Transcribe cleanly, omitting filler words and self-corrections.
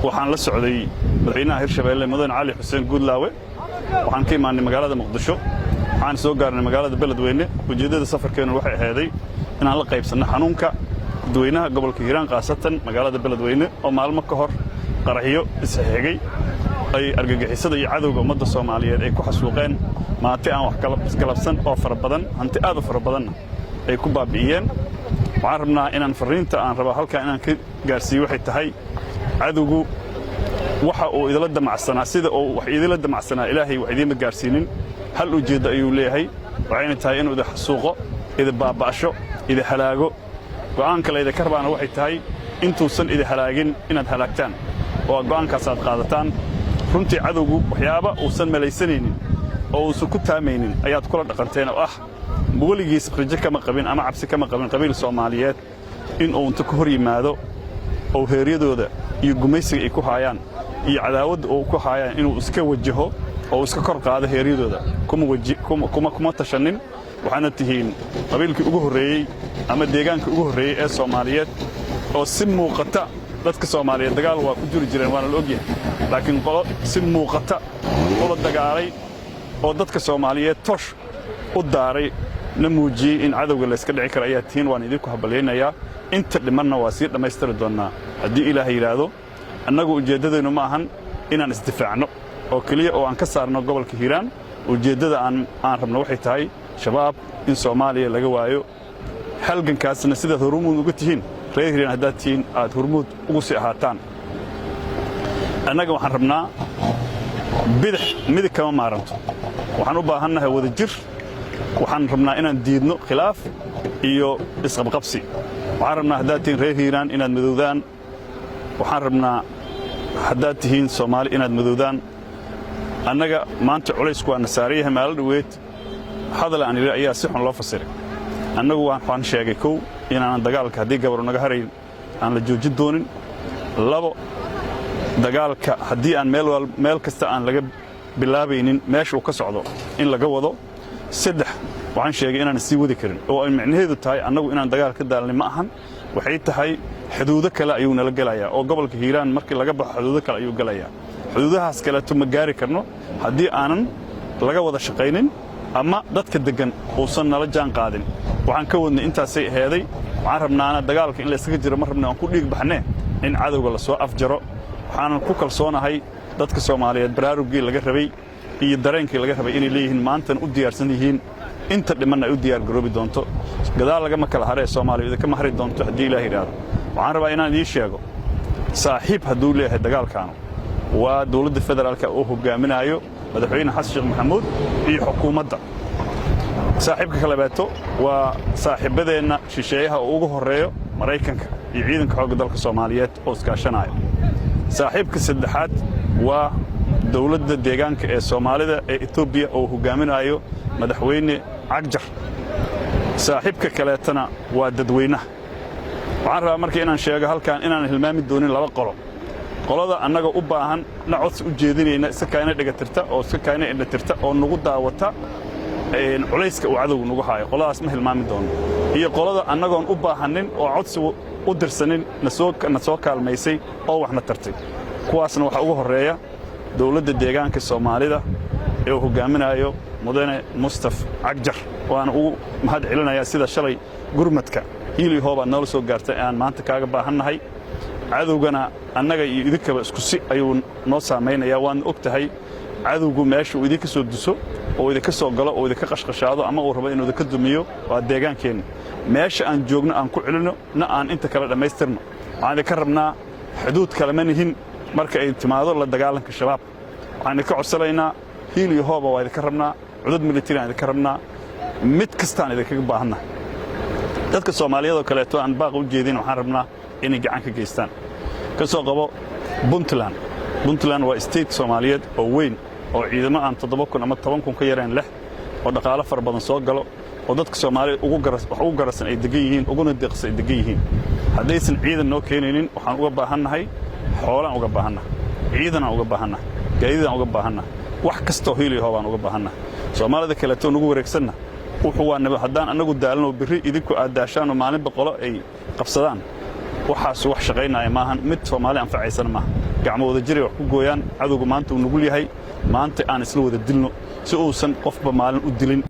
waxaan la socday madaxweynaha Hirshabeelle Mudane Cali Xuseen Guudlaawe waxaan ka imaanay magaalada Muqdisho waxaan soo gaarnay magaalada Beledweyne ujeedada safarkeena waxay ahayd inaan la qaybsano xanuunka dadweynaha gobolka Hiiraan qaasatan magaalada Beledweyne oo maalmo ka hor qaraxiyo isxigay ay argagixisada iyo cadawga ummadda Soomaaliyeed ay ku xasuuqeen maanta aan wax kala isgalabsan oo fara badan hanti aad u fara badan ay ku baabi'iyeen waxaan rabnaa inaan fariinta aan rabo halka inaan ka gaarsiiyo waxay tahay cadawgu waxa uu idila damacsanaa sida uu wax idila damacsanaa Ilaahay wax idima gaarsiinin hal ujeedo ayuu leeyahay waxayna tahay inuu ida xasuuqo ida baaba'asho ida halaago go'aan kale ida karbaana waxay tahay intuusan ida halaagin inaad halaagtaan oo go'aankaas aad qaadataan runtii cadawgu waxyaaba uusan malaysanaynin oo uusan ku taamaynin ayaad kula dhaqanteen oo ah weligiis rajo kama qabin ama cabsi kama qabin qabiil Soomaaliyeed in uu inta ku hor yimaado oo heeriyadooda iyo gumaysiga ay ku haayaan iyo cadaawad oo ku haayaan inuu iska wajaho oo iska kor qaado heeriyadooda kuma tashanin waxaana tihiin qabiilkii ugu horeeyay ama deegaanka ugu horeeyay ee Soomaaliyeed oo si muuqata dadka Soomaaliyeed dagaal waa ku jiri jireen waana la ogyahay laakiin qolo si muuqata oo dagaalay oo dadka Soomaaliyeed tosh u daaray na muujiyay in cadawga la iska dhici karo ayaa tiin waan idinku habaleynayaa inta dhimanna waa sii dhameystiri doonaa haddii Ilaahay yiraahdo annagu ujeedadeenu ma ahan inaan isdifaacno oo kaliya oo aan ka saarno gobolka Hiiraan ujeedada aan rabno waxay tahay shabaab in Soomaaliya laga waayo halgankaasna sida hormuud uga tihiin reer Hiiraan haddaad tihiin aad hormuud ugu sii ahaataan annaga waxaan rabnaa midig kama maaranto waxaan u baahannahay wada jir waxaan rabnaa inaan diidno khilaaf iyo isqabqabsi waxaan rabnaa haddaad tihiin reer Hiiraan inaad madowdaan waxaan rabnaa haddaad tihiin Soomaali inaad madowdaan annaga maanta culaysku waa nasaariyaha maalin dhaweed hadal aan ilaa ayaa si xun loo fasiray annagu waxaan sheegay kow inaan dagaalka haddii gabar naga harayn aan la joojin doonin labo dagaalka haddii aan meel kasta aan laga bilaabaynin meesha uu ka socdo in laga wado saddex waxaan sheegay inaan sii wadi karin oo ay macnaheedu tahay annagu inaan dagaal ka daalnay ma ahan waxay tahay xuduudo kale ayuu nala galayaa oo gobolka Hiiraan markii laga baxo xuduudo kale ayuu galayaa xuduudahaas kale ma gaari karno haddii aanan laga wada shaqaynin ama dadka degan uusan nala jaan qaadin waxaan ka wadnay intaasay aheeday waxaan rabnaana dagaalka in la iskaga jiro ma rabnaa aan ku dhiig baxnee in cadawga la soo afjaro waxaan ku kalsoonahay dadka Soomaaliyeed baraarugii laga rabay iyo dareenkii laga rabay inay leeyihiin maanta u diyaarsan yihiin inta dhiman ay u diyaar garoobi doonto gadaal laga ma kala haree Soomaaliyeed ka mahri doonto haddii Ilaahay yiraahdo waxaan rabaa inaan idin sheego saaxiib hadduu leeyahay dagaalkan waa dawladda federaalka oo hogaaminayo madaxweyne Xasan Sheekh Maxamuud iyo xukuumadda saaxiibka kala baato waa saaxiibadeena shisheeyaha ugu horeeyo Mareykanka iyo ciidanka xoogga dalka Soomaaliyeed oo iskaashanaya saaxiibka saddexaad waa dawladda deegaanka ee Soomaalida ee Itoobiya oo hogaaminayo madaxweyne Cagjar saaxiibka kaleetana waa dadweynaha waxaan rabaa markii inaan sheego halkaan inaan hilmaami doonin laba qolada annaga u baahan na codsi u jeedinayna iska kaayna dhigatirta oo iska kaayna indhatirta oo nagu daawata culayska uu cadawgu nagu haayo qoladaas ma hilmaami doono iyo qolada annagoon u baahanin oo codsi u dirsanin na soo kaalmaysay oo waxna tartay kuwaasna waxaa ugu horeeya dawladda deegaanka Soomaalida ee hogaaminayo Mudane Mustaf Cagjar waana ugu mahad celinayaa sida shalay gurmadka hiili hooba noo soo gaartay aan maanta kaaga baahannahay cadawgana annaga iyo idinkaba isku si ayuu noo saameynaya waan ogtahay cadawgu meesha uu idinka soo duso oo idinka soo galo oo idinka qashqashaado ama uu rabo inuu idinka dumiyo waa deegaankeena meesha aan joogno aan ku celino na aan inta kala dhameystirno waxaan idinka rabnaa xuduud kale ma nihin marka ay timaado la dagaalanka shabaab waxaan idinka codsanaynaa hiil iyo hooba waa idinka rabnaa cudud military aan idinka rabnaa mid kastaan idinkaga baahannahay dadka Soomaaliyeed oo kaleeto aan baaq u jeedin waxaan rabnaa inay gacan ka geystaan ka soo qabo Puntland waa state Soomaaliyeed oo weyn oo ciidamo aan 7,000 ama 10,000 ka yareen leh oo dhaqaale far badan soo galo oo dadka Soomaaliyeed ugu garasan ay degan yihiin uguna deeqsan ay degan yihiin haddaysan ciidan noo keenaynin waxaan uga baahannahay xoolaan uga baahannahay ciidan uga baahannahay gaadiidaan uga baahannahay wax kasta oo hiil iyo hoob aan uga baahannahay Soomaalida kale oo nagu wareegsanna wuxuu waa nabad haddaan anagu daalno biri idinku aad daashaan maalin boqolo ay qabsadaan waxaas wax shaqeynaya maahan mid Soomaali anfacaysan maaha gacmo wada jir wax ku gooyaan cadowga maanta uu nugul yahay maanta aan isla wada dilno si uusan qofba maalin u dilin